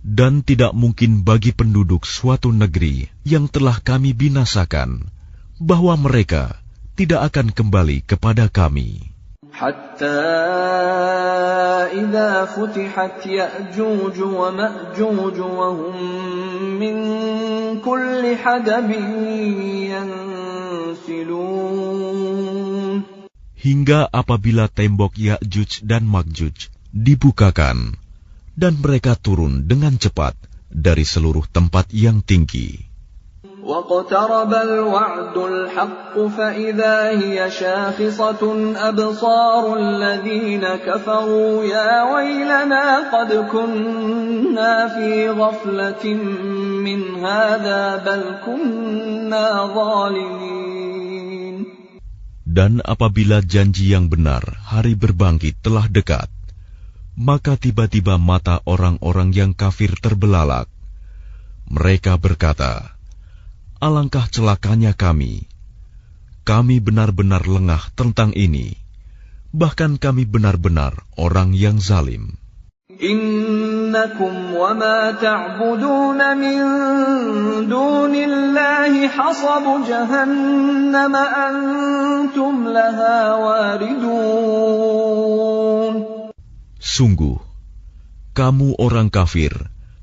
Dan tidak mungkin bagi penduduk suatu negeri yang telah kami binasakan, bahwa mereka tidak akan kembali kepada kami. حَتَّى إِذَا فُتِحَتْ يَأْجُوجُ وَمَأْجُوجُ وَهُمْ مِنْ كُلِّ حَدَبٍ يَنْسِلُونَ. Hingga apabila tembok Ya'juj dan Ma'juj dibukakan, dan mereka turun dengan cepat dari seluruh tempat yang tinggi. وَاقْتَرَبَ الْوَعْدُ الْحَقُّ فَإِذَا هِيَ شَاخِصَةٌ أَبْصَارُ الَّذِينَ كَفَرُوا يَا وَيْلَنَا قَدْ كُنَّا فِي غَفْلَةٍ مِّنْ هَذَا بَلْ كُنَّا ظَالِمِينَ. Dan apabila janji yang benar, hari berbangkit telah dekat, maka tiba-tiba mata orang-orang yang kafir terbelalak. Mereka berkata, alangkah celakanya kami. Kami benar-benar lengah tentang ini. Bahkan kami benar-benar orang yang zalim. Innakum wa ma ta'budun min dunillahi hasabu jahannam antum laha waridun. Sungguh, kamu orang kafir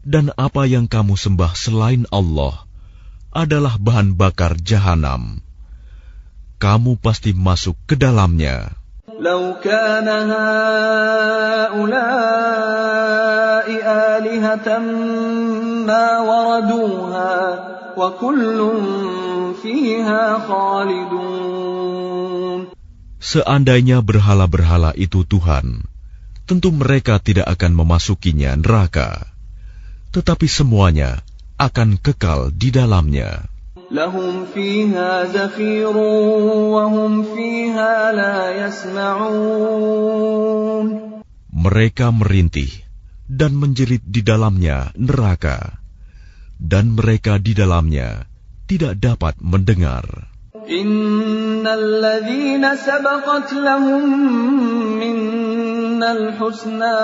dan apa yang kamu sembah selain Allah adalah bahan bakar jahanam. Kamu pasti masuk ke dalamnya. Lau kana haula'i alihatan ma waraduha wa kullun fiha khalidun. Seandainya berhala-berhala itu Tuhan, tentu mereka tidak akan memasukinya neraka. Tetapi semuanya akan kekal di dalamnya. Lahum fiha zafirun wa hum fiha la yasma'un. Mereka merintih dan menjerit di dalamnya neraka, dan mereka di dalamnya tidak dapat mendengar. Innal ladzina sabaqat lahum minnal husna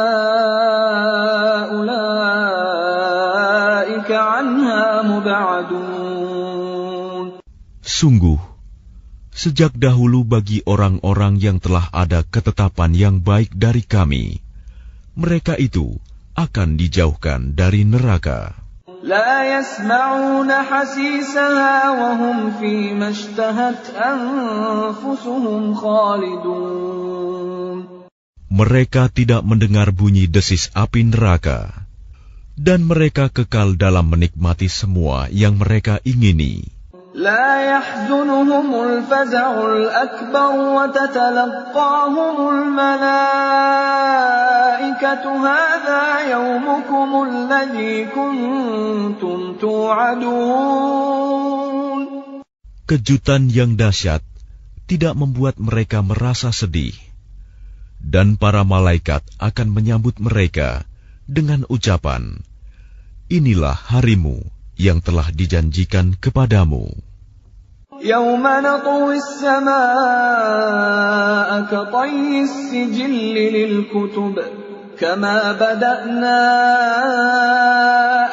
ulaika anha mub'adun. Sungguh, sejak dahulu bagi orang-orang yang telah ada ketetapan yang baik dari kami, mereka itu akan dijauhkan dari neraka. La yasma'una hasisaha wa hum fi mashtahat anfusuhum khalidun. Mereka tidak mendengar bunyi desis api neraka, dan mereka kekal dalam menikmati semua yang mereka ingini. لا يحزنهم الفزع الأكبر وتتلقاهم الملائكة هذا يومكم الذي كنتم توعدون. Kejutan yang dahsyat tidak membuat mereka merasa sedih, dan para malaikat akan menyambut mereka dengan ucapan, inilah harimu yang telah dijanjikan kepadamu. Yawma natwi as-samaa'a katayyi as-sijilli lil-kutub kama bada'na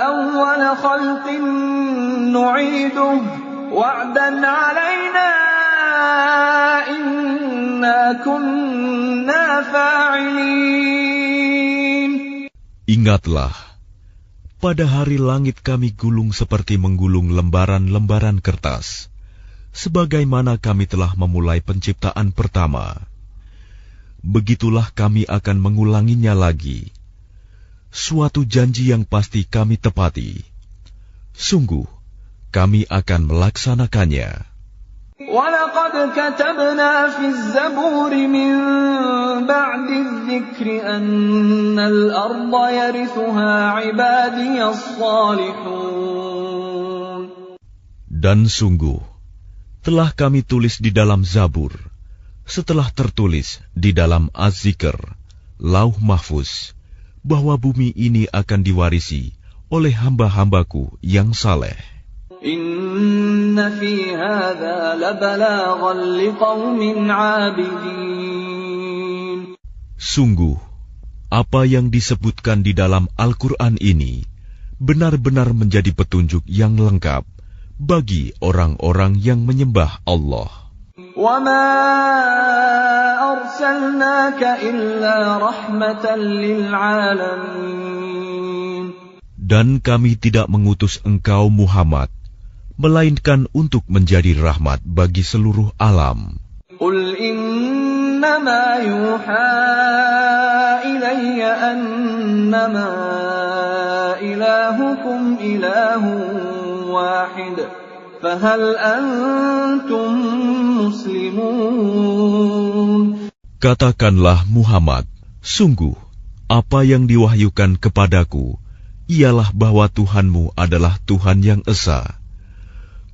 awwala khalqin nu'iduhu wa'dan 'alaina inna kunna fa'ilin. Ingatlah, pada hari langit kami gulung seperti menggulung lembaran-lembaran kertas, sebagaimana kami telah memulai penciptaan pertama. Begitulah kami akan mengulanginya lagi. Suatu janji yang pasti kami tepati. Sungguh, kami akan melaksanakannya. وَلَقَدْ كَتَبْنَا فِي الزَّبُورِ مِنْ بَعْدِ الذِّكْرِ أَنَّ الْأَرْضَ يَرِثُهَا عِبَادِيَ الصَّالِحُونَ. Dan sungguh, telah kami tulis di dalam Zabur, setelah tertulis di dalam Az-Zikr, Lauh Mahfuz, bahwa bumi ini akan diwarisi oleh hamba-hambaku yang saleh. Inna fi hadza labalaghan liqaumin 'abidin. Sungguh, apa yang disebutkan di dalam Al-Quran ini benar-benar menjadi petunjuk yang lengkap bagi orang-orang yang menyembah Allah. Wa ma arsalnaka illa rahmatan lil 'alamin. Dan kami tidak mengutus engkau Muhammad, melainkan untuk menjadi rahmat bagi seluruh alam. Qul innama yuha ilayya annama ilahukum ilahun wahid, fahal antum muslimun. Katakanlah Muhammad, sungguh apa yang diwahyukan kepadaku ialah bahwa Tuhanmu adalah Tuhan yang esa.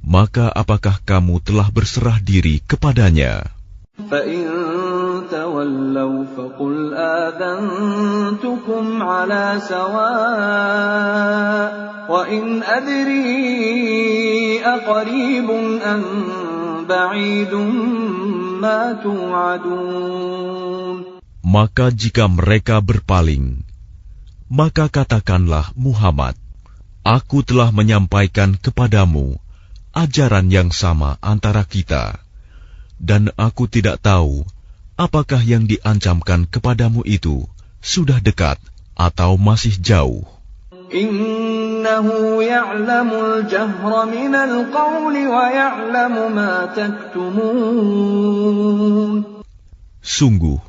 Maka apakah kamu telah berserah diri kepadanya? فَإِن تَوَلَّوْا فَقُلْ آذَنْتُكُمْ عَلَى سَوَاءٍ وَإِنْ أَدْرِي أَقَرِيبٌ أَمْ بَعِيدٌ مَا تُوعَدُونَ. Maka jika mereka berpaling, maka katakanlah Muhammad, aku telah menyampaikan kepadamu ajaran yang sama antara kita, dan aku tidak tahu apakah yang diancamkan kepadamu itu sudah dekat atau masih jauh. Innahu ya'lamul jahra minal qawli wa ya'lamu ma taktumun. Sungguh,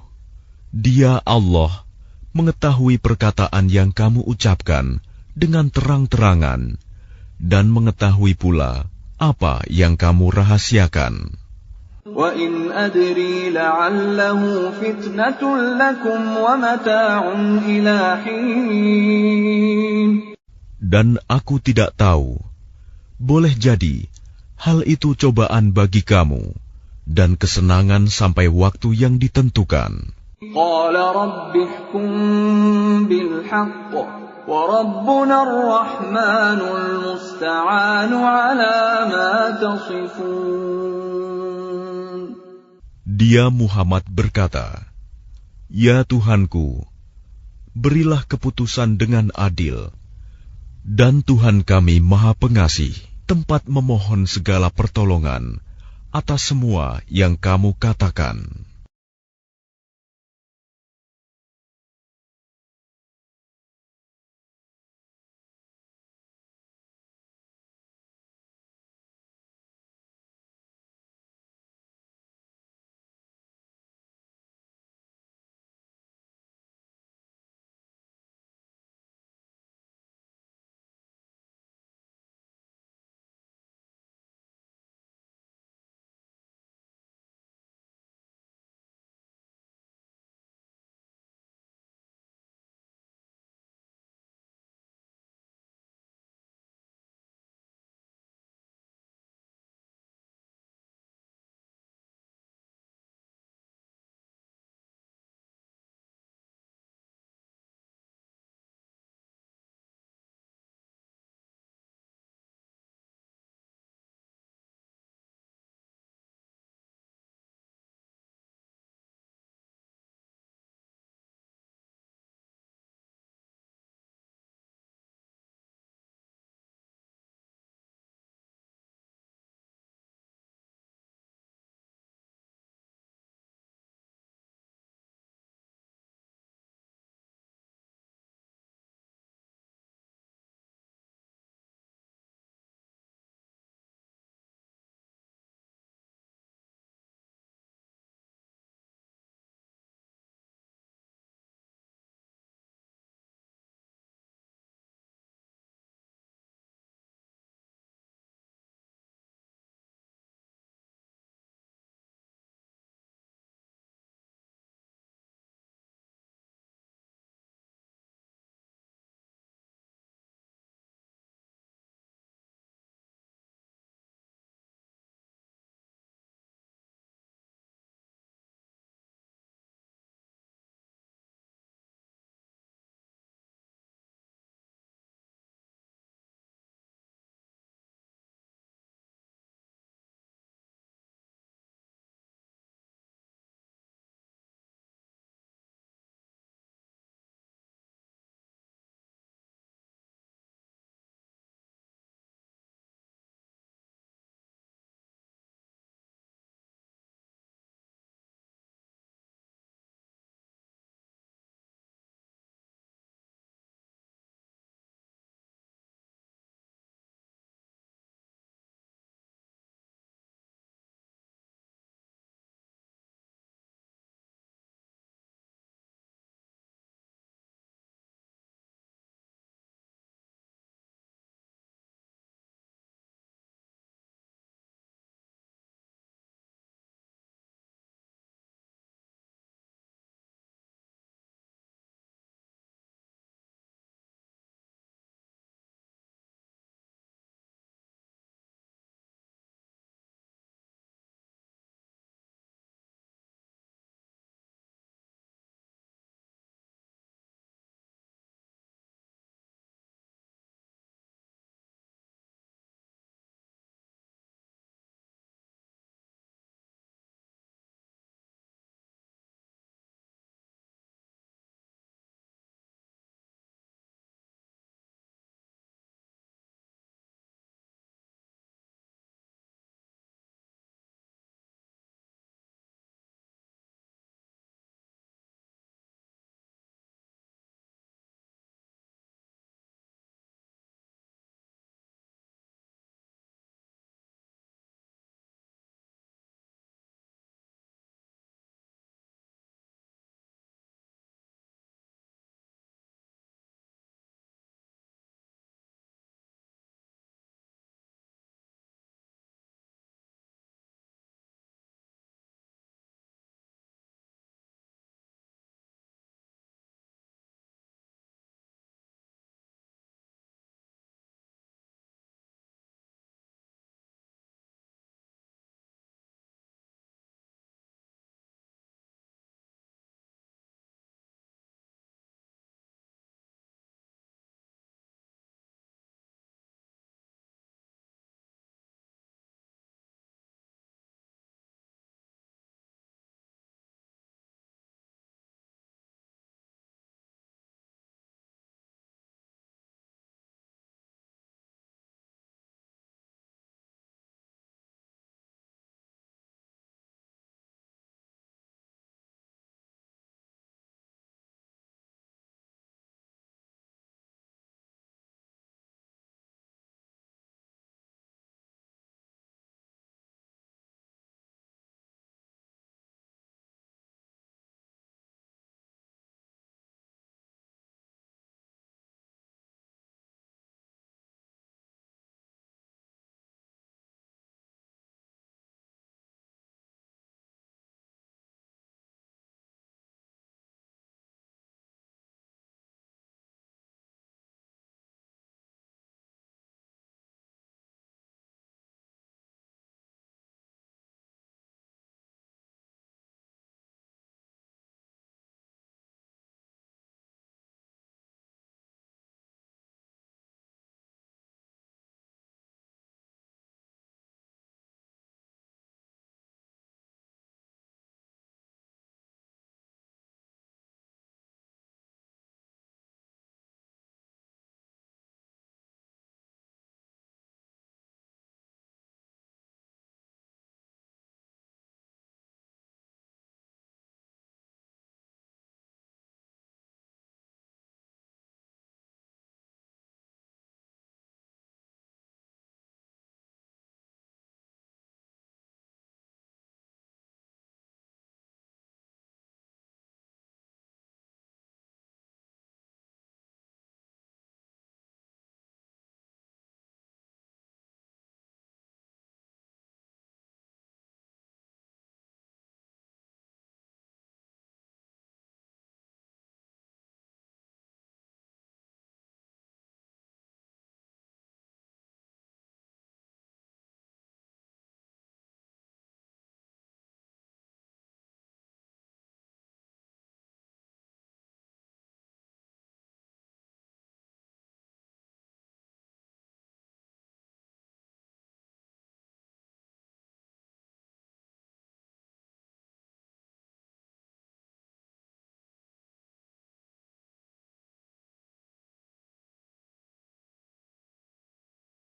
Dia Allah mengetahui perkataan yang kamu ucapkan dengan terang-terangan dan mengetahui pula apa yang kamu rahasiakan. Wa in adri la'allahu fitnatun lakum wa mata'un ila hin. Dan aku tidak tahu, boleh jadi hal itu cobaan bagi kamu dan kesenangan sampai waktu yang ditentukan. Qala rabbi ihkum bil haqq wa rabbuna ar-rahmanul musta'anu ala ma tasifun. Dia Muhammad berkata, Ya Tuhanku, berilah keputusan dengan adil, dan Tuhan kami Maha Pengasih, tempat memohon segala pertolongan atas semua yang kamu katakan.